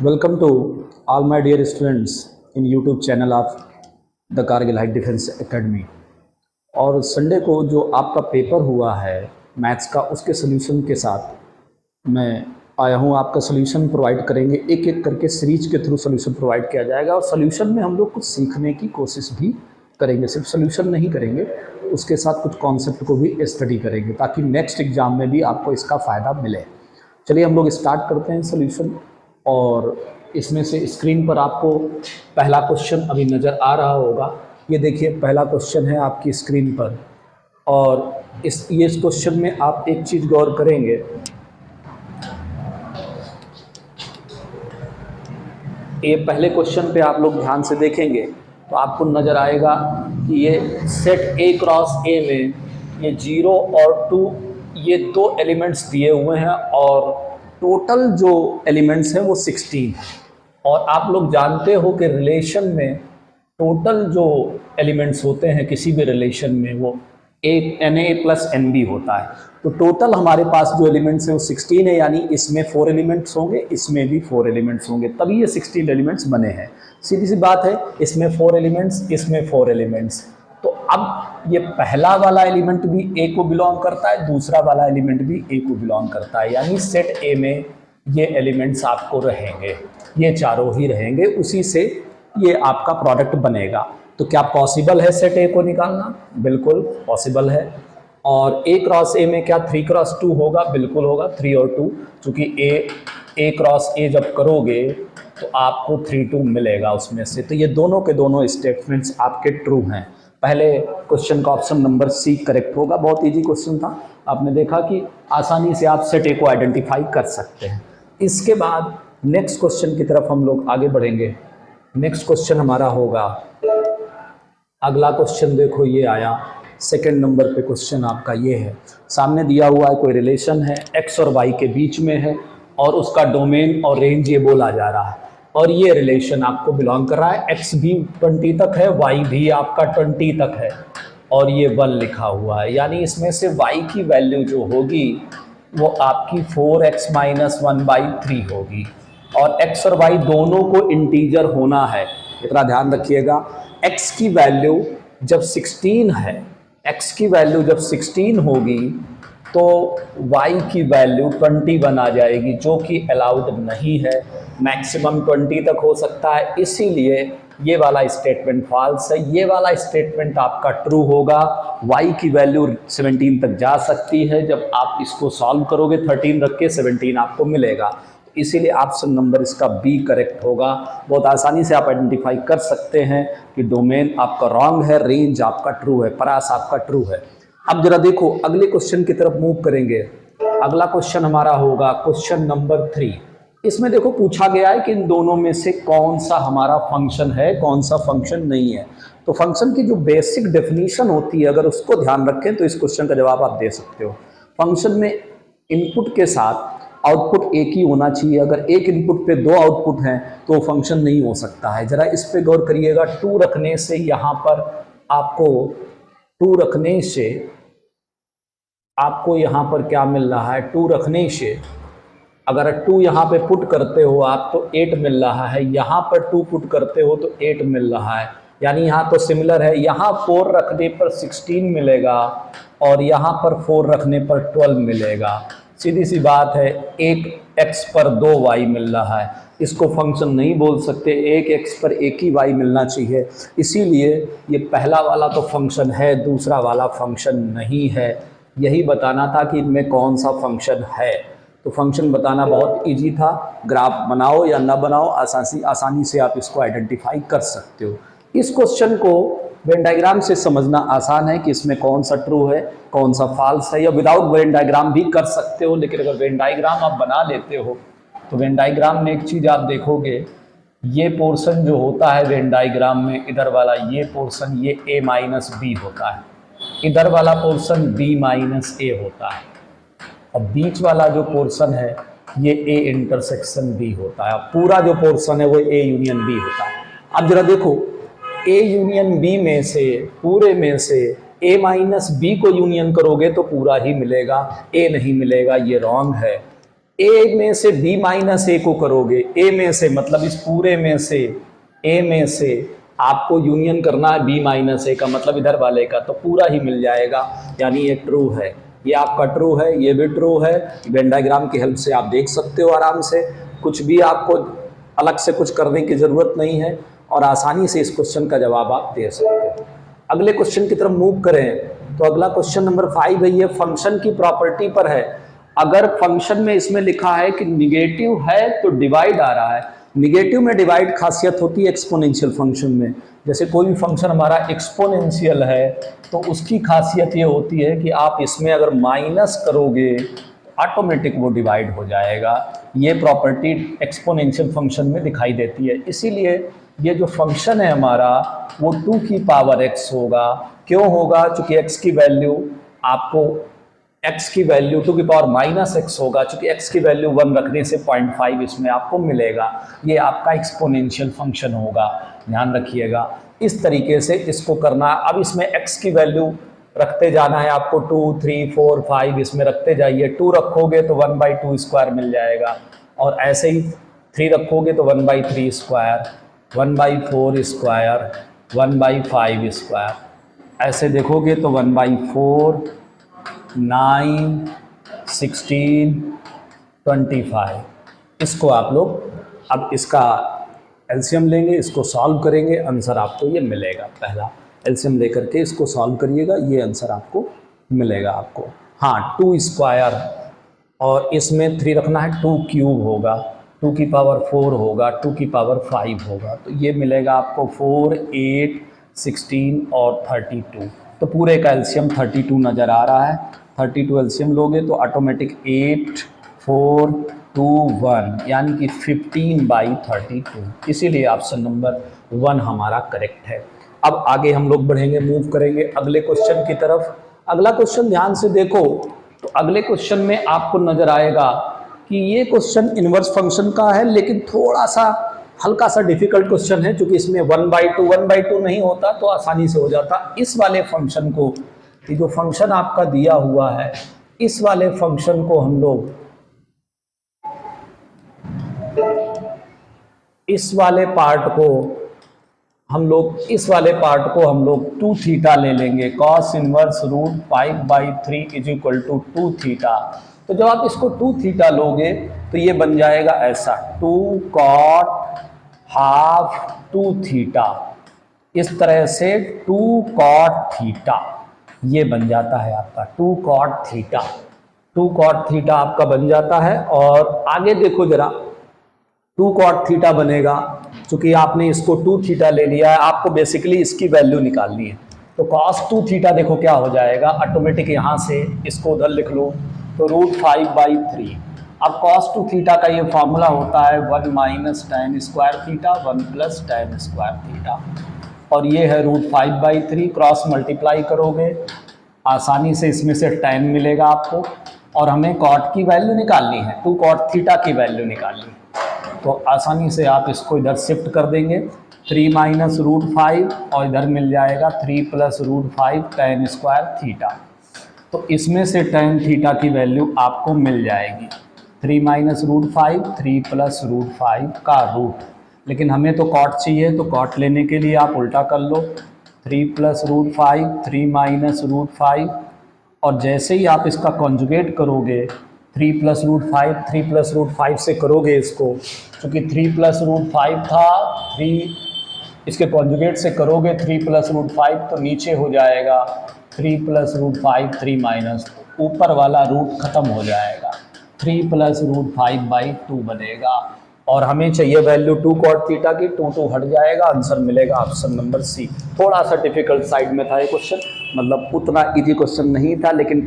Welcome to all my dear students in YouTube channel of the Kargil height defence academy. और Sunday को जो आपका paper हुआ है मैथ्स का, उसके सोल्यूशन के साथ मैं आया हूँ। आपका सोल्यूशन प्रोवाइड करेंगे, एक एक करके सीरीज के थ्रू सोल्यूशन प्रोवाइड किया जाएगा। और सोल्यूशन में हम लोग कुछ सीखने की कोशिश भी करेंगे, सिर्फ सोल्यूशन नहीं करेंगे, उसके साथ कुछ कॉन्सेप्ट को भी स्टडी करेंगे ताकि नेक्स्ट एग्जाम में भी आपको इसका फ़ायदा मिले। चलिए हम लोग स्टार्ट करते हैं सोल्यूशन। और इसमें से स्क्रीन पर आपको पहला क्वेश्चन अभी नज़र आ रहा होगा। ये देखिए पहला क्वेश्चन है आपकी स्क्रीन पर। और इस क्वेश्चन में आप एक चीज़ गौर करेंगे, ये पहले क्वेश्चन पे आप लोग ध्यान से देखेंगे तो आपको नज़र आएगा कि ये सेट ए क्रॉस ए में ये 0 और 2 ये दो एलिमेंट्स दिए हुए हैं और टोटल जो एलिमेंट्स हैं वो 16 है। और आप लोग जानते हो कि रिलेशन में टोटल जो एलिमेंट्स होते हैं किसी भी रिलेशन में वो Na प्लस Nb होता है। तो टोटल हमारे पास जो एलिमेंट्स हैं वो 16 है, यानी इसमें 4 एलिमेंट्स होंगे, इसमें भी 4 एलिमेंट्स होंगे, तभी ये 16 एलिमेंट्स बने हैं। सीधी सी बात है, इसमें 4 एलिमेंट्स, इसमें 4 एलिमेंट्स। तो अब ये पहला वाला एलिमेंट भी ए को बिलोंग करता है, दूसरा वाला एलिमेंट भी ए को बिलोंग करता है, यानी सेट ए में ये एलिमेंट्स आपको रहेंगे, ये चारों ही रहेंगे, उसी से ये आपका प्रोडक्ट बनेगा। तो क्या पॉसिबल है सेट ए को निकालना? बिल्कुल पॉसिबल है। और ए क्रॉस ए में क्या 3 क्रॉस 2 होगा? बिल्कुल होगा, 3 और 2, क्योंकि ए क्रॉस ए जब करोगे तो आपको 3 2 मिलेगा उसमें से। तो ये दोनों के दोनों स्टेटमेंट्स आपके ट्रू हैं। पहले क्वेश्चन का ऑप्शन नंबर सी करेक्ट होगा। बहुत इजी क्वेश्चन था, आपने देखा कि आसानी से आप सेट ए को आइडेंटिफाई कर सकते हैं। इसके बाद नेक्स्ट क्वेश्चन की तरफ हम लोग आगे बढ़ेंगे। नेक्स्ट क्वेश्चन हमारा होगा, अगला क्वेश्चन देखो ये आया, सेकंड नंबर पे क्वेश्चन आपका ये है। सामने दिया हुआ है कोई रिलेशन है, एक्स और वाई के बीच में है और उसका डोमेन और रेंज ये बोला जा रहा है। और ये रिलेशन आपको बिलोंग कर रहा है, एक्स भी 20 तक है, वाई भी आपका 20 तक है और ये 1 लिखा हुआ है, यानी इसमें से वाई की वैल्यू जो होगी वो आपकी 4x - 1/3 होगी। और x और y दोनों को इंटीजर होना है, इतना ध्यान रखिएगा। x की वैल्यू जब 16 है, x की वैल्यू जब 16 होगी तो y की वैल्यू 21 आ जाएगी, जो कि अलाउड नहीं है। मैक्सिमम 20 तक हो सकता है, इसीलिए ये वाला स्टेटमेंट फॉल्स है। ये वाला स्टेटमेंट आपका ट्रू होगा। y की वैल्यू 17 तक जा सकती है, जब आप इसको सॉल्व करोगे 13 रख के 17 आपको मिलेगा। इसीलिए ऑप्शन नंबर इसका बी करेक्ट होगा। बहुत आसानी से आप आइडेंटिफाई कर सकते हैं कि डोमेन आपका रॉन्ग है, रेंज आपका ट्रू है, परास आपका ट्रू है। अब जरा देखो अगले क्वेश्चन की तरफ मूव करेंगे। अगला क्वेश्चन हमारा होगा क्वेश्चन नंबर 3। इसमें देखो पूछा गया है कि इन दोनों में से कौन सा हमारा फंक्शन है, कौन सा फंक्शन नहीं है। तो फंक्शन की जो बेसिक डेफिनेशन होती है, अगर उसको ध्यान रखें तो इस क्वेश्चन का जवाब आप दे सकते हो। फंक्शन में इनपुट के साथ आउटपुट एक ही होना चाहिए। अगर एक इनपुट पे 2 आउटपुट हैं तो फंक्शन नहीं हो सकता है। जरा इस पे गौर करिएगा। 2 रखने से यहाँ पर आपको 2 रखने से आपको यहाँ पर क्या मिल रहा है? 2 रखने से अगर 2 यहाँ पे पुट करते हो आप तो 8 मिल रहा है, यहाँ पर 2 पुट करते हो तो 8 मिल रहा है, यानी यहाँ तो सिमिलर है। यहाँ 4 रखने पर 16 मिलेगा और यहाँ पर 4 रखने पर 12 मिलेगा। सीधी सी बात है, एक x पर 2 y मिल रहा है, इसको फंक्शन नहीं बोल सकते। एक x पर एक ही y मिलना चाहिए, इसीलिए ये पहला वाला तो फंक्शन है, दूसरा वाला फंक्शन नहीं है। यही बताना था कि इनमें कौन सा फंक्शन है। तो फंक्शन बताना बहुत इजी था। ग्राफ बनाओ या ना बनाओ, आसानी से आप इसको आइडेंटिफाई कर सकते हो। इस क्वेश्चन को वेन डायग्राम से समझना आसान है कि इसमें कौन सा ट्रू है, कौन सा फॉल्स है, या विदाउट वेन डायग्राम भी कर सकते हो। लेकिन अगर वेन डायग्राम आप बना लेते हो तो वेन डायग्राम में एक चीज़ आप देखोगे, ये पोर्शन जो होता है वेन डायग्राम में, इधर वाला ये पोर्शन ये a - b होता है, इधर वाला पोर्शन b - a होता है, और बीच वाला जो पोर्शन है ये a इंटरसेक्शन b होता है। पूरा जो पोर्शन है वो a यूनियन b होता है। अब जरा देखो, a यूनियन b में से, पूरे में से a - b को यूनियन करोगे तो पूरा ही मिलेगा, a नहीं मिलेगा, ये रॉन्ग है। ए में से बी माइनस ए को करोगे, ए में से मतलब इस पूरे में से, ए में से आपको यूनियन करना है बी माइनस ए का, मतलब इधर वाले का, तो पूरा ही मिल जाएगा, यानी ये ट्रू है, ये आपका ट्रू है, ये भी ट्रू है। वेन डायग्राम की हेल्प से आप देख सकते हो आराम से, कुछ भी आपको अलग से कुछ करने की ज़रूरत नहीं है और आसानी से इस क्वेश्चन का जवाब आप दे सकते हो। अगले क्वेश्चन की तरफ मूव करें तो अगला क्वेश्चन नंबर 5 है, ये फंक्शन की प्रॉपर्टी पर है। अगर फंक्शन में इसमें लिखा है कि निगेटिव है तो डिवाइड आ रहा है, निगेटिव में डिवाइड खासियत होती है एक्सपोनेंशियल फंक्शन में। जैसे कोई भी फंक्शन हमारा एक्सपोनेंशियल है तो उसकी खासियत ये होती है कि आप इसमें अगर माइनस करोगे तो ऑटोमेटिक वो डिवाइड हो जाएगा। ये प्रॉपर्टी एक्सपोनेंशियल फंक्शन में दिखाई देती है, इसीलिए ये जो फंक्शन है हमारा वो 2 की पावर x होगा। क्यों होगा? चूंकि x की वैल्यू आपको x की वैल्यू 2 की पावर माइनस x होगा, चूंकि x की वैल्यू 1 रखने से 0.5 इसमें आपको मिलेगा। ये आपका एक्सपोनेंशियल फंक्शन होगा, ध्यान रखिएगा। इस तरीके से इसको करना। अब इसमें x की वैल्यू रखते जाना है आपको, 2, 3, 4, 5 इसमें रखते जाइए। 2 रखोगे तो 1/2 स्क्वायर मिल जाएगा, और ऐसे ही 3 रखोगे तो 1/3 स्क्वायर, 1/4 स्क्वायर, 1/5 स्क्वायर, ऐसे देखोगे तो 1/4, 9, 16, 25। इसको आप लोग अब इसका एलसीएम लेंगे, इसको सॉल्व करेंगे, आंसर आपको ये मिलेगा। पहला एलसीएम लेकर के इसको सॉल्व करिएगा, ये आंसर आपको मिलेगा आपको। हाँ, 2 स्क्वायर और इसमें 3 रखना है, 2 क्यूब होगा, 2 की पावर 4 होगा, 2 की पावर 5 होगा, तो ये मिलेगा आपको 4, 8, 16 और 32। तो पूरे का एलसीएम 32 नज़र आ रहा है। 32 एलसीएम लोगे तो ऑटोमेटिक 8, 4, 2, 1 यानी कि 15/32, इसीलिए ऑप्शन नंबर 1 हमारा करेक्ट है। अब आगे हम लोग बढ़ेंगे, मूव करेंगे अगले क्वेश्चन की तरफ। अगला क्वेश्चन ध्यान से देखो तो अगले क्वेश्चन में आपको नज़र आएगा कि ये क्वेश्चन इनवर्स फंक्शन का है, लेकिन थोड़ा सा हल्का सा डिफिकल्ट क्वेश्चन है, क्योंकि इसमें 1/2 नहीं होता तो आसानी से हो जाता। इस वाले फंक्शन को, ये जो फंक्शन आपका दिया हुआ है, इस वाले फंक्शन को हम लोग इस वाले पार्ट को हम लोग 2 थीटा ले लेंगे। Cos inverse root 5/3 is equal to 2 theta. तो जब आप इसको 2 थीटा लोगे तो ये बन जाएगा ऐसा, 2 कॉट हाफ 2 थीटा, इस तरह से 2 कॉट थीटा ये बन जाता है आपका 2 कॉट थीटा। 2 कॉट थीटा आपका बन जाता है। और आगे देखो जरा, 2 कॉट थीटा बनेगा, क्योंकि आपने इसको 2 थीटा ले लिया है, आपको बेसिकली इसकी वैल्यू निकालनी है। तो cos 2 थीटा देखो क्या हो जाएगा, ऑटोमेटिक यहाँ से इसको उधर लिख लो तो रूट 5/3। अब cos 2 थीटा का ये फॉर्मूला होता है 1 minus tan square theta 1 plus tan square theta, और ये है रूट 5/3। क्रॉस मल्टीप्लाई करोगे आसानी से इसमें से tan मिलेगा आपको, और हमें cot की वैल्यू निकालनी है, 2 cot थीटा की वैल्यू निकालनी है। तो आसानी से आप इसको इधर शिफ्ट कर देंगे, 3 माइनस रूट 5 और इधर मिल जाएगा 3 plus root 5 tan square theta. तो इसमें से tan थीटा की वैल्यू आपको मिल जाएगी 3 माइनस रूट 5, 3 प्लस रूट 5 का रूट। लेकिन हमें तो कॉट चाहिए, तो कॉट लेने के लिए आप उल्टा कर लो, 3 प्लस रूट 5, 3 माइनस रूट 5, और जैसे ही आप इसका कॉन्जुगेट करोगे 3 प्लस रूट 5, 3 प्लस रूट 5 से करोगे इसको, क्योंकि 3 प्लस रूट 5 था, 3 इसके कॉन्जुगेट से करोगे 3 प्लस रूट 5 तो नीचे हो जाएगा 3 प्लस रूट 5, 3 माइनस, ऊपर वाला रूट खत्म हो जाएगा, 3 प्लस रूट 5/2 बनेगा। और हमें चाहिए वैल्यू 2 कॉट थीटा की, 2 हट जाएगा, आंसर मिलेगा ऑप्शन नंबर सी। थोड़ा सा डिफिकल्ट साइड में था ये क्वेश्चन, मतलब उतना इजी क्वेश्चन नहीं था, लेकिन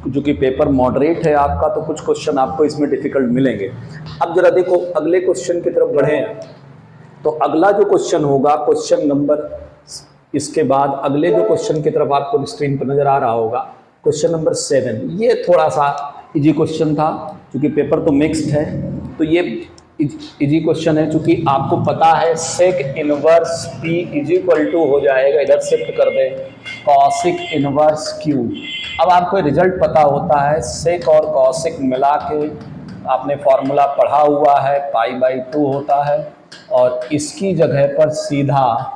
जो कि पेपर मॉडरेट है आपका, तो कुछ क्वेश्चन आपको इसमें डिफिकल्ट मिलेंगे। अब जरा देखो अगले क्वेश्चन की तरफ बढ़ें, तो अगला जो क्वेश्चन होगा, क्वेश्चन नंबर, इसके बाद अगले जो क्वेश्चन की तरफ आपको स्क्रीन पर नज़र आ रहा होगा, क्वेश्चन नंबर 7। ये थोड़ा सा इजी क्वेश्चन था, क्योंकि पेपर तो मिक्स्ड है, तो ये इजी क्वेश्चन है। चूँकि आपको पता है sec inverse P is equal to हो जाएगा, इधर शिफ्ट कर दें, कॉसिक इनवर्स क्यू। अब आपको रिजल्ट पता होता है, सेक और कॉसिक मिला के आपने फॉर्मूला पढ़ा हुआ है, π/2 होता है और इसकी जगह पर सीधा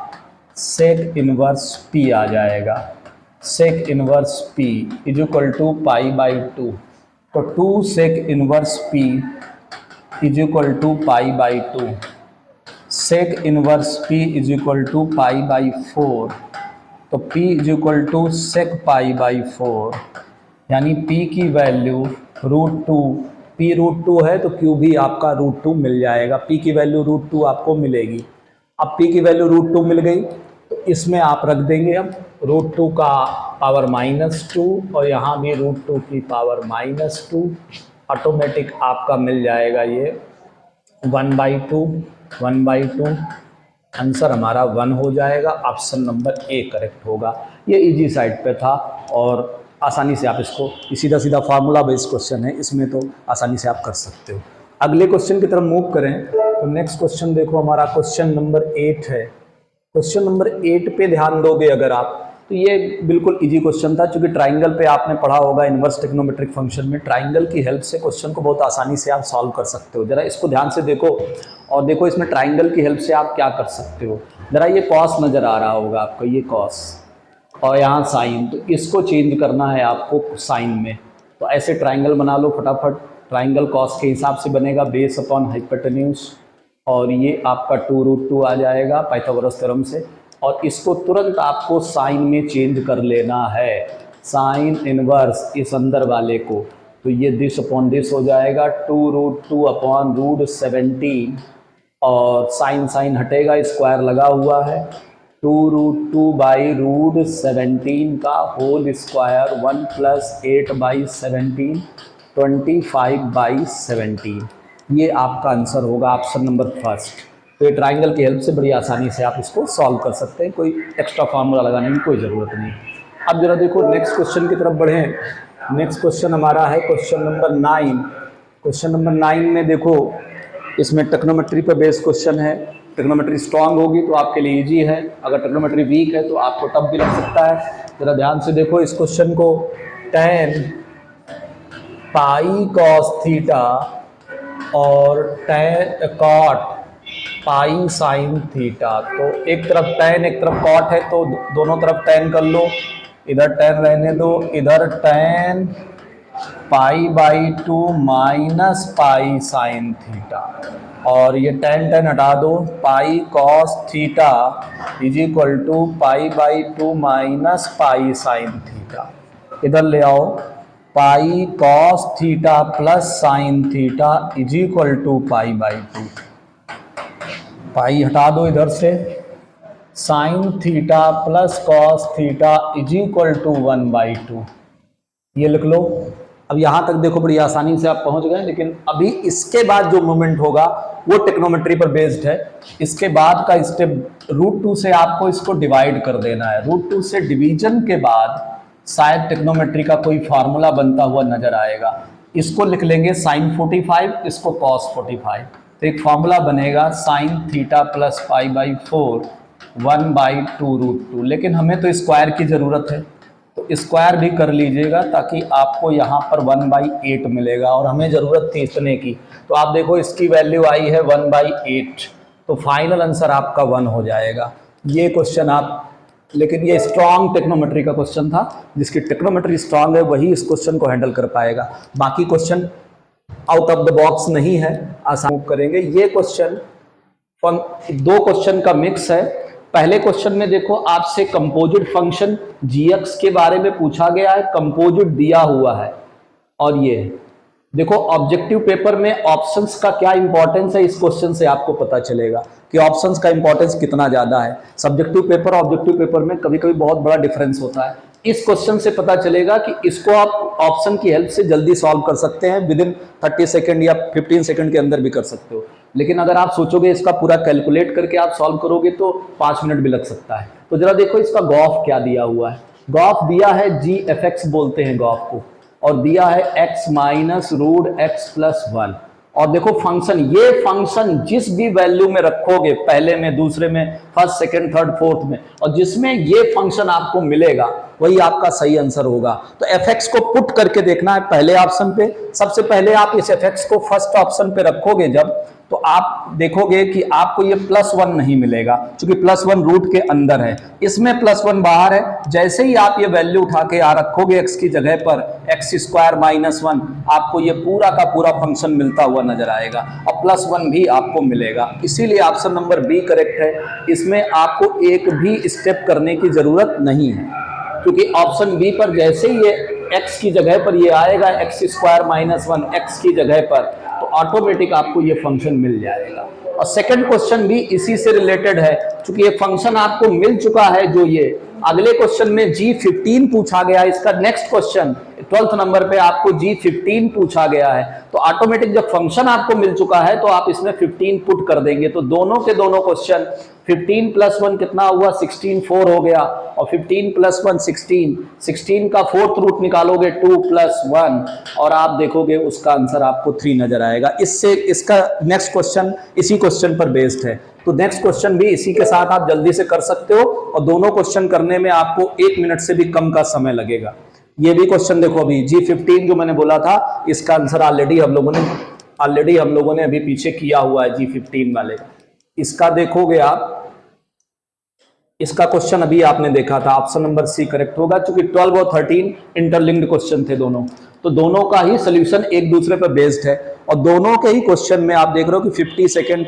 सेक इनवर्स p आ जाएगा। Sec inverse p is equal to π/2, तो 2 sec inverse p is equal to π/2। Sec inverse p is equal to π/4, तो p is equal to sec π/4, यानी p की वैल्यू √2, p √2 है तो q भी आपका √2 मिल जाएगा। p की वैल्यू √2 आपको मिलेगी। अब p की वैल्यू √2 मिल गई तो इसमें आप रख देंगे अब √2 का पावर -2 और यहाँ भी √2 की पावर -2, ऑटोमेटिक आपका मिल जाएगा ये 1/2 आंसर हमारा 1 हो जाएगा। ऑप्शन नंबर ए करेक्ट होगा। ये इजी साइड पे था और आसानी से आप इसको सीधा सीधा फार्मूला बेस्ड क्वेश्चन है, इसमें तो आसानी से आप कर सकते हो। अगले क्वेश्चन की तरफ मूव करें तो नेक्स्ट क्वेश्चन देखो हमारा क्वेश्चन नंबर 8 है। क्वेश्चन नंबर 8 पे ध्यान दोगे अगर आप तो ये बिल्कुल इजी क्वेश्चन था, क्योंकि ट्राइंगल पे आपने पढ़ा होगा इन्वर्स ट्रिग्नोमेट्रिक फंक्शन में ट्राइंगल की हेल्प से क्वेश्चन को बहुत आसानी से आप सॉल्व कर सकते हो। जरा इसको ध्यान से देखो और देखो इसमें ट्राइंगल की हेल्प से आप क्या कर सकते हो। जरा ये कॉस नज़र आ रहा होगा आपको, ये कॉस और यहाँ साइन, तो इसको चेंज करना है आपको साइन में। तो ऐसे ट्राइंगल बना लो फटाफट। ट्राइंगल कॉस के हिसाब से बनेगा बेस अपॉन हाइपोटेन्यूज और ये आपका 2√2 आ जाएगा पाइथागोरस थ्योरम से, और इसको तुरंत आपको साइन में चेंज कर लेना है, साइन इनवर्स इस अंदर वाले को। तो ये दिस अपॉन दिस हो जाएगा 2√2 अपॉन √17 और साइन साइन हटेगा, स्क्वायर लगा हुआ है 2√2 बाई √17 का होल स्क्वायर 1 + 8/17 25/17। ये आपका आंसर होगा ऑप्शन नंबर फर्स्ट। तो ये ट्राइंगल की हेल्प से बड़ी आसानी से आप इसको सॉल्व कर सकते हैं, कोई एक्स्ट्रा फार्मूला लगाने की कोई ज़रूरत नहीं। अब जरा देखो नेक्स्ट क्वेश्चन की तरफ बढ़ें। नेक्स्ट क्वेश्चन हमारा है क्वेश्चन नंबर 9। क्वेश्चन नंबर 9 में देखो इसमें ट्रिग्नोमेट्री पर बेस्ड क्वेश्चन है। ट्रिग्नोमेट्री स्ट्रांग होगी तो आपके लिए इजी है, अगर ट्रिग्नोमेट्री वीक है तो आपको टफ भी लग सकता है। ज़रा ध्यान से देखो इस क्वेश्चन को। tan पाई cos थीटा और tan cot पाई साइन थीटा, तो एक तरफ tan एक तरफ cot है तो दोनों तरफ tan कर लो, इधर tan रहने दो, इधर tan π/2 minus pi sine theta और ये tan हटा दो, pi cos theta is equal to π/2 minus pi sine theta. इधर ले आओ, pi cos theta plus sine theta is equal to π/2। Pi हटा दो इधर से, sine theta plus cos theta is equal to 1/2। ये लिख लो। अब यहाँ तक देखो बड़ी आसानी से आप पहुँच गए, लेकिन अभी इसके बाद जो मूवमेंट होगा वो ट्रिग्नोमेट्री पर बेस्ड है। इसके बाद का स्टेप √2 से आपको इसको डिवाइड कर देना है। √2 से डिवीजन के बाद शायद ट्रिग्नोमेट्री का कोई फार्मूला बनता हुआ नजर आएगा। इसको लिख लेंगे sin 45, इसको cos 45, तो एक फार्मूला बनेगा sin थीटा प्लस π/4 1/2√2। लेकिन हमें तो स्क्वायर की ज़रूरत है तो स्क्वायर भी कर लीजिएगा ताकि आपको यहाँ पर 1/8 मिलेगा, और हमें ज़रूरत थी इतने की। तो आप देखो इसकी वैल्यू आई है 1/8, तो फाइनल आंसर आपका 1 हो जाएगा। ये क्वेश्चन आप, लेकिन ये स्ट्रॉन्ग टेक्नोमेट्री का क्वेश्चन था, जिसकी टेक्नोमेट्री स्ट्रॉन्ग है वही इस क्वेश्चन को हैंडल कर पाएगा। बाकी question out of the box नहीं है, आसान करेंगे। ये क्वेश्चन दो क्वेश्चन का मिक्स है। पहले क्वेश्चन में देखो आपसे कंपोजिट फंक्शन gx के बारे में पूछा गया है, कंपोजिट दिया हुआ है, और ये देखो ऑब्जेक्टिव पेपर में ऑप्शंस का क्या इंपॉर्टेंस है, इस क्वेश्चन से आपको पता चलेगा कि ऑप्शंस का इंपॉर्टेंस कितना ज़्यादा है। सब्जेक्टिव पेपर और ऑब्जेक्टिव पेपर में कभी कभी बहुत बड़ा डिफरेंस होता है। इस क्वेश्चन से पता चलेगा कि इसको आप ऑप्शन की हेल्प से जल्दी सॉल्व कर सकते हैं, विदिन 30 सेकंड या 15 सेकंड के अंदर भी कर सकते हो। लेकिन अगर आप सोचोगे इसका पूरा कैलकुलेट करके आप सॉल्व करोगे तो 5 मिनट भी लग सकता है। तो जरा देखो इसका गॉफ क्या दिया हुआ है। गॉफ दिया है g(f(x) बोलते हैं गॉफ को, और दिया है x - √x + 1। और देखो फंक्शन, ये फंक्शन जिस भी वैल्यू में रखोगे, पहले में, दूसरे में, फर्स्ट, सेकंड, थर्ड, फोर्थ में, और जिसमें ये फंक्शन आपको मिलेगा वही आपका सही आंसर होगा। तो fx को पुट करके देखना है पहले ऑप्शन पे। सबसे पहले आप इस fx को फर्स्ट ऑप्शन पे रखोगे जब, तो आप देखोगे कि आपको ये +1 नहीं मिलेगा, क्योंकि +1 रूट के अंदर है, इसमें +1 बाहर है। जैसे ही आप ये वैल्यू उठा के आ रखोगे x की जगह पर, x² -1, आपको ये पूरा का पूरा फंक्शन मिलता हुआ नजर आएगा, और +1 भी आपको मिलेगा। इसीलिए ऑप्शन नंबर बी करेक्ट है। इसमें आपको एक भी स्टेप करने की जरूरत नहीं है, क्योंकि ऑप्शन बी पर जैसे ही ये x की जगह पर ये आएगा, x² -1 x की जगह पर, तो ऑटोमेटिक आपको ये फंक्शन मिल जाएगा। और सेकंड क्वेश्चन भी इसी से रिलेटेड है, क्योंकि ये फंक्शन आपको मिल चुका है। जो ये अगले क्वेश्चन में G15 पूछा गया है, इसका नेक्स्ट क्वेश्चन 12th नंबर पे आपको G15 पूछा गया है, तो ऑटोमेटिक जब फंक्शन आपको मिल चुका है तो आप इसमें 15 पुट कर देंगे। तो दोनों के दोनों क्वेश्चन 15 + 1 कितना हुआ, 16, 4 हो गया, और 15 + 1 16, 16 का 4th रूट निकालोगे 2 + 1, और आप देखोगे उसका आंसर आपको 3 नजर आएगा। इससे इसका नेक्स्ट क्वेश्चन इसी क्वेश्चन पर बेस्ड है, तो नेक्स्ट क्वेश्चन भी इसी के साथ आप जल्दी से कर सकते हो, और दोनों क्वेश्चन करने में आपको 1 मिनट से भी कम का समय लगेगा। ये भी क्वेश्चन देखो, अभी G15 जो मैंने बोला था, इसका आंसर ऑलरेडी हम लोगों ने अभी पीछे किया हुआ है G15 वाले। इसका देखोगे आप, इसका क्वेश्चन अभी आपने देखा था, ऑप्शन नंबर सी करेक्ट होगा, क्योंकि 12 और 13 इंटरलिंक्ड क्वेश्चन थे दोनों, तो दोनों का ही सोल्यूशन एक दूसरे पर बेस्ड है, और दोनों के ही क्वेश्चन में आप देख रहे हो कि 50 सेकंड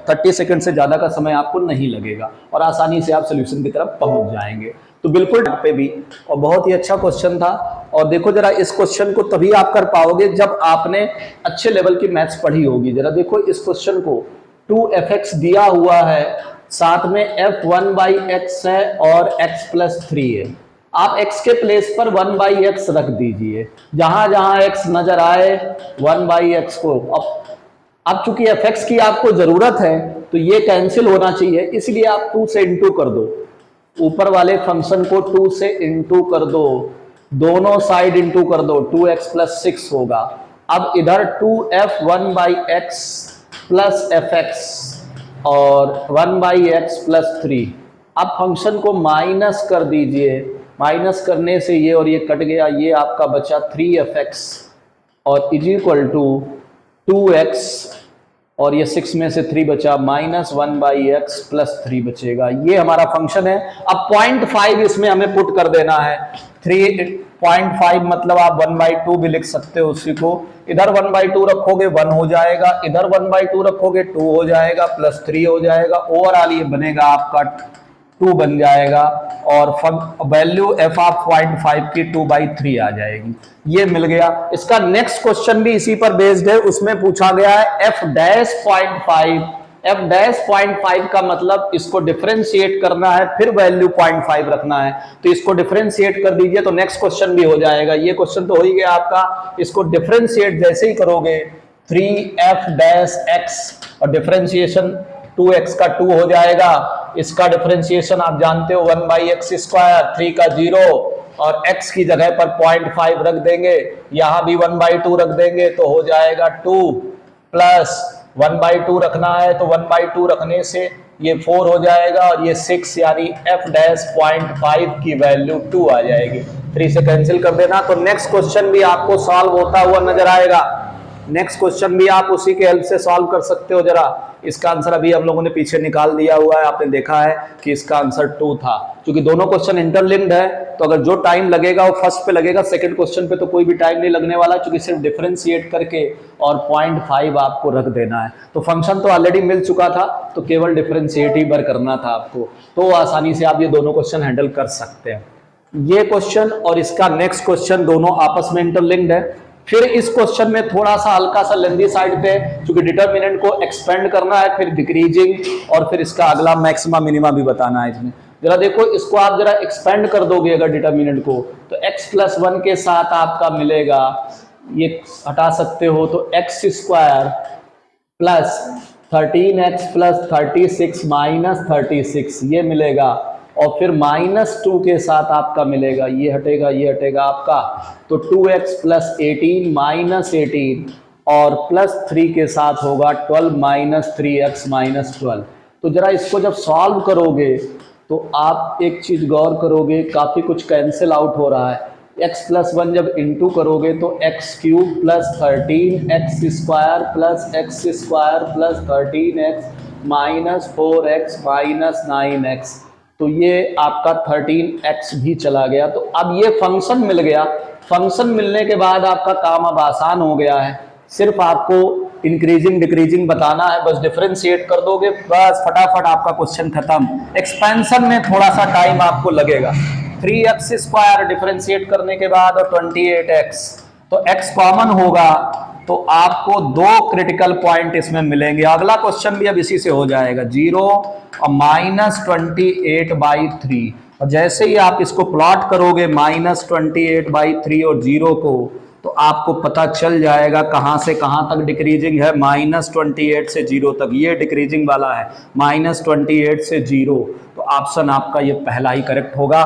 30 सेकंड से ज्यादा का समय आपको नहीं लगेगा, और आसानी से आप सोल्यूशन की तरफ पहुंच जाएंगे। तो बिल्कुल पे भी, और बहुत ही अच्छा क्वेश्चन था। और देखो जरा, इस क्वेश्चन को तभी आप कर पाओगे जब आपने अच्छे लेवल की मैथ्स पढ़ी होगी। जरा देखो इस क्वेश्चन को, 2fx दिया हुआ है, साथ में f1/x है और x + 3 है। आप x के प्लेस पर 1/x रख दीजिए, जहां जहां x नजर आए 1/x को। अब चूंकि fx की आपको जरूरत है तो ये कैंसिल होना चाहिए, इसलिए आप 2 से इंटू कर दो, ऊपर वाले फंक्शन को 2 से इंटू कर दो, दोनों साइड इंटू कर दो, 2x + 6 होगा। अब इधर 2f1/x + fx और 1/x + 3। अब फंक्शन को माइनस कर दीजिए, माइनस करने से ये और ये कट गया, ये आपका बचा 3fx और = 2x, और ये 6 में से 3 बचा, -1/x + 3 बचेगा। ये हमारा फंक्शन है। अब 0.5 इसमें हमें पुट कर देना है। 3.5 मतलब आप 1/2 भी लिख सकते हो उसी को। इधर 1/2 रखोगे 1 हो जाएगा, इधर 1/2 रखोगे 2 हो जाएगा, +3 हो जाएगा, ओवरऑल ये बनेगा आपका 2 बन जाएगा, और वैल्यू f ऑफ 0.5 की 2/3 आ जाएगी। ये मिल गया। इसका नेक्स्ट क्वेश्चन भी इसी पर बेस्ड है, उसमें पूछा गया है f'.5। f'.5 का मतलब इसको डिफरेंशिएट करना है, फिर वैल्यू 0.5 रखना है, तो इसको डिफरेंशिएट कर दीजिए तो नेक्स्ट क्वेश्चन भी हो जाएगा। ये क्वेश्चन तो हो ही गया आपका। इसको डिफरेंशिएट जैसे ही करोगे 3f'(x) और डिफरेंशिएशन 2x का 2 हो जाएगा। इसका डिफरेंशिएशन आप जानते हो 1/x², 3 का 0, और x की जगह पर 0.5 रख देंगे, यहां भी 1/2 रख देंगे, तो हो जाएगा 2 प्लस 1/2 रखना है, तो 1/2 रखने से ये 4 हो जाएगा, और ये 6, यानी f'.5 की वैल्यू 2 आ जाएगी। 3 से कैंसिल कर देना, तो नेक्स्ट क्वेश्चन भी आपको सॉल्व होता हुआ नजर आएगा। नेक्स्ट क्वेश्चन भी आप उसी के हेल्प से सॉल्व कर सकते हो। जरा इसका आंसर अभी हम लोगों ने पीछे निकाल दिया हुआ है, आपने देखा है कि इसका आंसर 2 था। क्योंकि दोनों क्वेश्चन इंटरलिंक्ड है, तो अगर जो टाइम लगेगा वो फर्स्ट पे लगेगा, सेकंड क्वेश्चन पे तो कोई भी टाइम नहीं लगने वाला, क्योंकि सिर्फ डिफरेंशिएट करके और 0.5 आपको रख देना है। तो फंक्शन तो ऑलरेडी मिल चुका था, तो केवल डिफरेंशिएट ही बार करना था आपको, तो आसानी से आप ये दोनों क्वेश्चन हैंडल कर सकते हैं। ये क्वेश्चन और इसका नेक्स्ट क्वेश्चन दोनों आपस में इंटरलिंक्ड है। फिर इस क्वेश्चन में थोड़ा सा हल्का सा लेंदी साइड पे, क्योंकि डिटरमिनेंट को एक्सपेंड करना है, फिर डिक्रीजिंग, और फिर इसका अगला मैक्सिमा मिनिमा भी बताना है इसमें। जरा देखो, इसको आप जरा एक्सपेंड कर दोगे अगर डिटरमिनेंट को, तो x + 1 के साथ आपका मिलेगा, ये हटा सकते हो, तो x² + 13x + 36 - 36 ये मिलेगा, और फिर -2 के साथ आपका मिलेगा, ये हटेगा आपका, तो 2x + 18 - 18, और +3 के साथ होगा 12 - 3x - 12। तो जरा इसको जब सॉल्व करोगे तो आप एक चीज़ गौर करोगे, काफ़ी कुछ कैंसिल आउट हो रहा है। x + 1 जब इंटू करोगे तो x³ + 13x² + x² + 13x -4x -9x, तो ये आपका 13x भी चला गया। तो अब ये फंक्शन मिल गया। फंक्शन मिलने के बाद आपका काम अब आसान हो गया है। सिर्फ आपको इंक्रीजिंग डिक्रीजिंग बताना है, बस डिफरेंशिएट कर दोगे, बस फटाफट आपका क्वेश्चन खत्म। एक्सपेंशन में थोड़ा सा टाइम आपको लगेगा। 3x² डिफरेंशिएट करने के बाद और 28x, तो x कॉमन होगा तो आपको 2 क्रिटिकल पॉइंट इसमें मिलेंगे। अगला क्वेश्चन भी अब इसी से हो जाएगा, 0 और -28/3। और जैसे ही आप इसको प्लॉट करोगे -28/3 और 0 को, तो आपको पता चल जाएगा कहां से कहां तक डिक्रीजिंग है। -28 से 0 तक ये डिक्रीजिंग वाला है, -28 से 0। तो ऑप्शन आपका ये पहला ही करेक्ट होगा।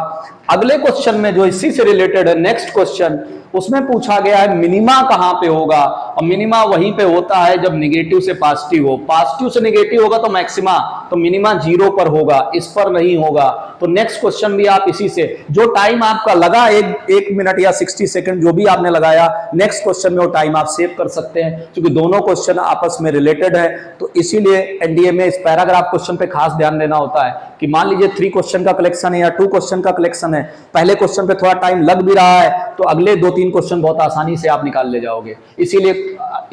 अगले क्वेश्चन में जो इसी से रिलेटेड है, नेक्स्ट क्वेश्चन, उसमें पूछा गया है मिनिमा कहां पे होगा। और मिनिमा वहीं पे होता है जब निगेटिव से पॉजिटिव हो। पॉजिटिव से निगेटिव होगा तो मैक्सिमा, तो मिनिमा 0 पर होगा, इस पर नहीं होगा। तो नेक्स्ट क्वेश्चन भी आप इसी से, जो टाइम आपका लगा 1 मिनट या 60 सेकंड जो भी आपने लगाया, नेक्स्ट क्वेश्चन में वो टाइम आप सेव कर सकते हैं, क्योंकि दोनों क्वेश्चन आपस में रिलेटेड है। तो इसीलिए एनडीए में इस पैराग्राफ क्वेश्चन पे खास ध्यान देना होता है कि मान लीजिए 3 क्वेश्चन का कलेक्शन है या 2 क्वेश्चन का कलेक्शन है, पहले क्वेश्चन पे थोड़ा टाइम लग भी रहा है तो अगले 2-3 क्वेश्चन बहुत आसानी से आप निकाल ले जाओगे। इसीलिए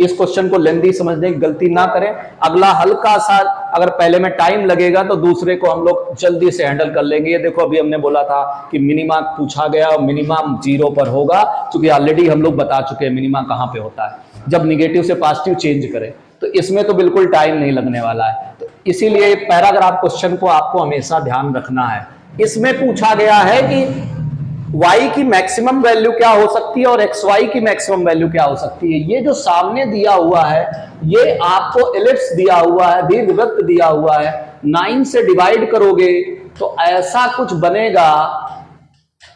इस क्वेश्चन को लेंदी समझने की गलती ना करें। अगला हल्का सा अगर पहले में टाइम लगेगा तो दूसरे को हम लोग जल्दी से हैंडल कर लेंगे। ये देखो अभी हमने बोला था कि मिनिमा पूछा गया और मिनिमा 0 पर होगा, क्योंकि ऑलरेडी हम लोग बता चुके हैं मिनिमा कहां पे होता है, जब निगेटिव से पॉजिटिव चेंज करें। तो इसमें तो बिल्कुल टाइम नहीं लगने वाला है। तो इसीलिए पैराग्राफ क्वेश्चन को आपको हमेशा ध्यान रखना है। इसमें पूछा गया है कि y की मैक्सिमम वैल्यू क्या हो सकती है और xy की मैक्सिमम वैल्यू क्या हो सकती है। ये जो सामने दिया हुआ है, ये आपको एलिप्स दिया हुआ है, दीर्घवृत्त दिया हुआ है। 9 से डिवाइड करोगे तो ऐसा कुछ बनेगा,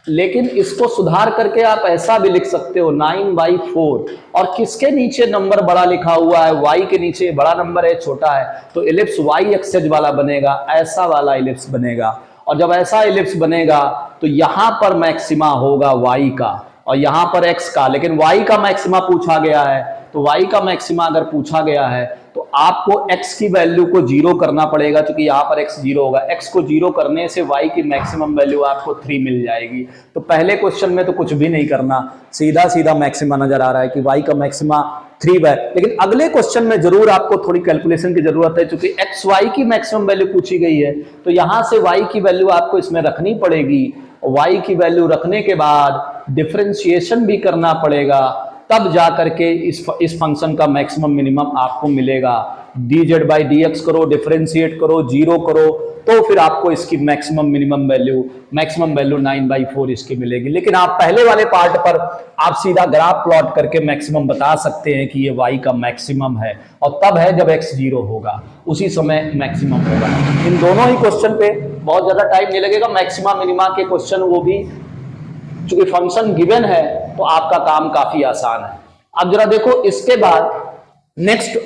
लेकिन इसको सुधार करके आप ऐसा भी लिख सकते हो 9/4। और किसके नीचे नंबर बड़ा लिखा हुआ है, y के नीचे बड़ा नंबर है, छोटा है, तो एलिप्स y एक्सेस वाला बनेगा, ऐसा वाला एलिप्स बनेगा। और जब ऐसा एलिप्स बनेगा तो यहां पर मैक्सिमा होगा y का और यहां पर x का, लेकिन y का मैक्सिमा पूछा गया है। तो y का मैक्सिमा अगर पूछा गया है तो आपको x की वैल्यू को 0 करना पड़ेगा, क्योंकि यहां पर x 0 होगा। x को 0 करने से y की मैक्सिमम वैल्यू आपको 3 मिल जाएगी। तो पहले क्वेश्चन में तो कुछ भी नहीं करना, सीधा सीधा मैक्सिमा नजर आ रहा है कि y का मैक्सिमा 3 है। लेकिन अगले क्वेश्चन में जरूर आपको थोड़ी कैलकुलेशन की जरूरत है, क्योंकि एक्स वाई की मैक्सिमम वैल्यू पूछी गई है। तो यहां से y की वैल्यू आपको इसमें रखनी पड़ेगी। y की वैल्यू रखने के बाद डिफरेंशिएशन भी करना पड़ेगा, तब जाकर के इस फंक्शन का मैक्सिमम मिनिमम आपको मिलेगा। dz/dx करो, डिफरेंशिएट करो, 0 करो, तो फिर आपको इसकी मैक्सिमम वैल्यू 9/4 इसकी मिलेगी। लेकिन आप पहले वाले पार्ट पर आप सीधा ग्राफ प्लॉट करके मैक्सिमम बता सकते हैं कि ये y का मैक्सिमम है, और तब है जब x 0 होगा, उसी समय मैक्सिमम होगा। इन दोनों ही क्वेश्चन पे बहुत ज्यादा टाइम नहीं लगेगा। मैक्सिमा मिनिमा के क्वेश्चन वो भी चूंकि फंक्शन गिवन है तो आपका काम काफी आसान है। अब जरा देखो इसके बाद नेक्स्ट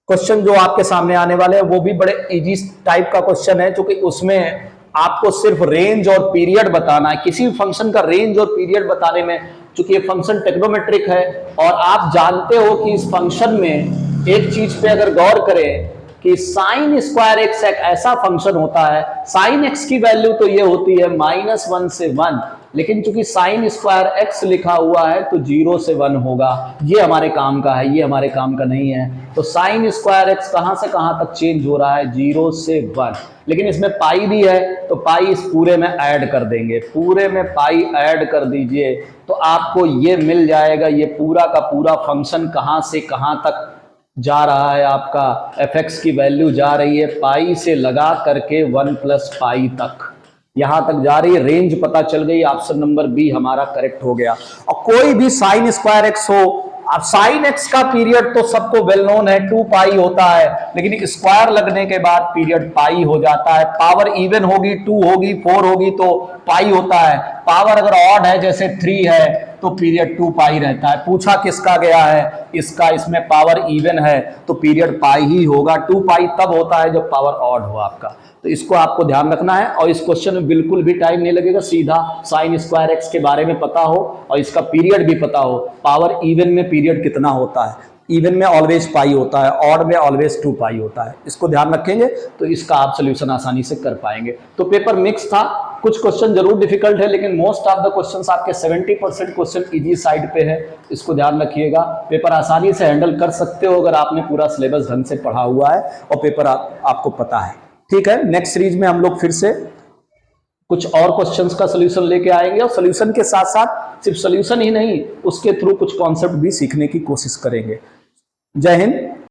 क्वेश्चन जो आपके सामने आने वाले हैं वो भी बड़े इजी टाइप का क्वेश्चन है, क्योंकि उसमें आपको सिर्फ रेंज और पीरियड बताना है। किसी भी फंक्शन का रेंज और पीरियड बताने में, चूंकि ये फंक्शन टेक्नोमेट्रिक है और आप जानते हो कि इस फंक्शन में एक चीज पे अगर गौर करें कि sin स्क्वायर एक्स एक ऐसा फंक्शन होता है, sin x की वैल्यू तो ये होती है -1 से 1, लेकिन चूंकि sin स्क्वायर x लिखा हुआ है तो 0 से 1 होगा। ये हमारे काम का है, ये हमारे काम का नहीं है। तो sin स्क्वायर एक्स कहां से कहां तक चेंज हो रहा है, 0 से 1। लेकिन इसमें पाई भी है तो पाई इस पूरे में ऐड कर देंगे, पूरे में पाई ऐड कर दीजिए तो आपको ये मिल जाएगा। ये पूरा का पूरा फंक्शन कहां से कहां तक जा रहा है, आपका fx की वैल्यू जा रही है पाई से लगा करके 1 + पाई तक, यहां तक जा रही है। रेंज पता चल गई, ऑप्शन नंबर बी हमारा करेक्ट हो गया। और कोई भी sin स्क्वायर एक्स हो, अब sin x का पीरियड तो सबको वेल नोन है 2 पाई होता है, लेकिन एक स्क्वायर लगने के बाद पीरियड पाई हो जाता है। पावर इवन होगी, 2 होगी, 4 होगी तो पाई होता है। पावर अगर ऑड है जैसे 3 है तो पीरियड 2 पाई रहता है। पूछा किसका गया है, इसका, इसमें पावर इवन है तो पीरियड पाई ही होगा। 2 पाई तब होता है जब पावर ऑड हो आपका। तो इसको आपको ध्यान रखना है और इस क्वेश्चन में बिल्कुल भी टाइम नहीं लगेगा, सीधा साइन स्क्वायर एक्स के बारे में पता हो और इसका पीरियड भी पता हो। पावर इवन में पीरियड कितना होता है, इवन में ऑलवेज पाई होता है, ऑड में ऑलवेज 2 पाई होता है। इसको ध्यान रखेंगे तो इसका आप सोल्यूशन आसानी से कर पाएंगे। तो पेपर मिक्स था, कुछ क्वेश्चन जरूर डिफिकल्ट है लेकिन मोस्ट ऑफ द क्वेश्चंस आपके 70% क्वेश्चन इजी साइड पे है। इसको ध्यान रखिएगा, पेपर आसानी से हैंडल कर सकते हो अगर आपने पूरा सिलेबस ढंग से पढ़ा हुआ है और पेपर आपको पता है। ठीक है, नेक्स्ट सीरीज में हम लोग फिर से कुछ और क्वेश्चंस का सॉल्यूशन लेके आएंगे और सॉल्यूशन के साथ साथ सिर्फ सॉल्यूशन ही नहीं, उसके थ्रू कुछ कॉन्सेप्ट भी सीखने की कोशिश करेंगे। जय हिंद।